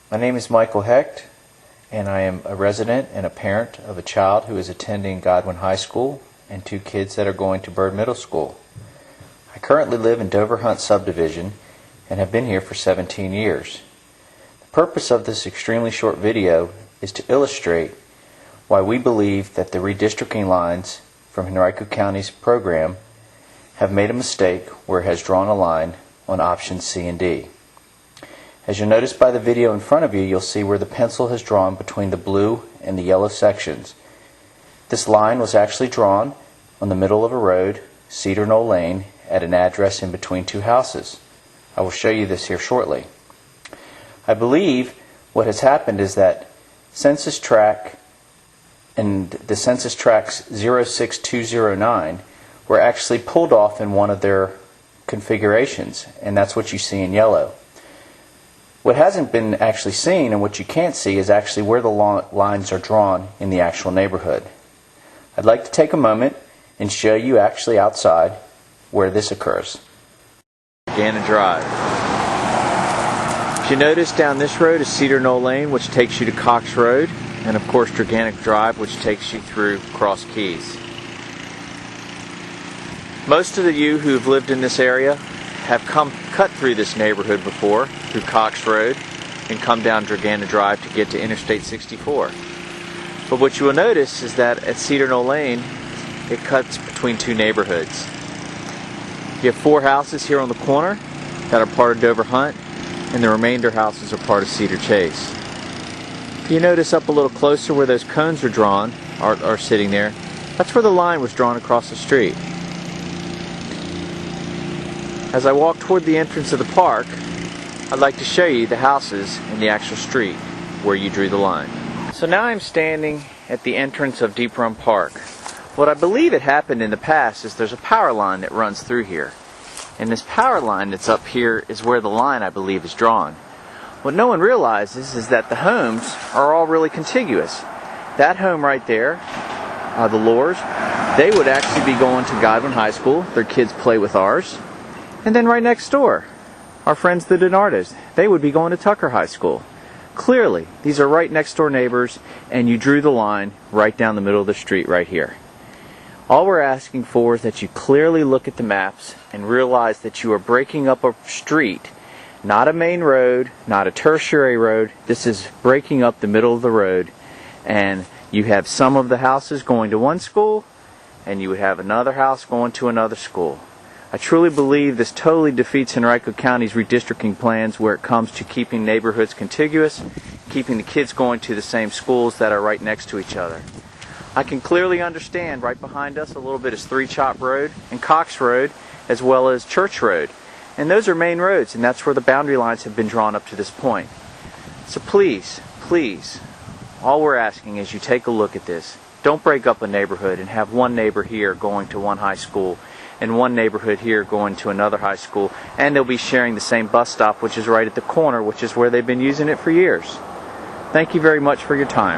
My name is Michael Hecht, and I am a resident and a parent of a child who is attending Godwin High School and 2 kids that are going to Byrd Middle School. I currently live in Dover Hunt subdivision and have been here for 17 years. The purpose of this extremely short video is to illustrate why we believe that the redistricting lines from Henrico County's program have made a mistake where it has drawn a line on options C and D. As you'll notice by the video in front of you, you'll see where the pencil has drawn between the blue and the yellow sections. This line was actually drawn on the middle of a road, Cedar Knoll Lane, at an address in between 2 houses. I will show you this here shortly. I believe what has happened is that census tract and the census tracts 06209 were actually pulled off in one of their configurations, and that's what you see in yellow. What hasn't been actually seen and what you can't see is actually where the lines are drawn in the actual neighborhood. I'd like to take a moment and show you actually outside where this occurs. Gannon Drive. If you notice, down this road is Cedar Knoll Lane, which takes you to Cox Road, and of course Draganic Drive, which takes you through Cross Keys. Most of you who have lived in this area have cut through this neighborhood before, through Cox Road, and come down Draganic Drive to get to Interstate 64. But what you will notice is that at Cedar Knoll Lane, it cuts between 2 neighborhoods. You have 4 houses here on the corner that are part of Dover Hunt, and the remainder houses are part of Cedar Chase. If you notice up a little closer where those cones are drawn, are sitting there, that's where the line was drawn across the street. As I walk toward the entrance of the park, I'd like to show you the houses in the actual street where you drew the line. So now I'm standing at the entrance of Deep Run Park. What I believe had happened in the past is there's a power line that runs through here. And this power line that's up here is where the line, I believe, is drawn. What no one realizes is that the homes are all really contiguous. That home right there, the Loers, they would actually be going to Godwin High School. Their kids play with ours. And then right next door, our friends the Donardos, they would be going to Tucker High School. Clearly, these are right next door neighbors, and you drew the line right down the middle of the street right here. All we're asking for is that you clearly look at the maps and realize that you are breaking up a street, not a main road, not a tertiary road. This is breaking up the middle of the road, and you have some of the houses going to one school, and you would have another house going to another school. I truly believe this totally defeats Henrico County's redistricting plans where it comes to keeping neighborhoods contiguous, keeping the kids going to the same schools that are right next to each other. I can clearly understand right behind us a little bit is 3 Chop Road and Cox Road, as well as Church Road. And those are main roads, and that's where the boundary lines have been drawn up to this point. So please, please, all we're asking is you take a look at this. Don't break up a neighborhood and have one neighbor here going to one high school and one neighborhood here going to another high school, and they'll be sharing the same bus stop, which is right at the corner, which is where they've been using it for years. Thank you very much for your time.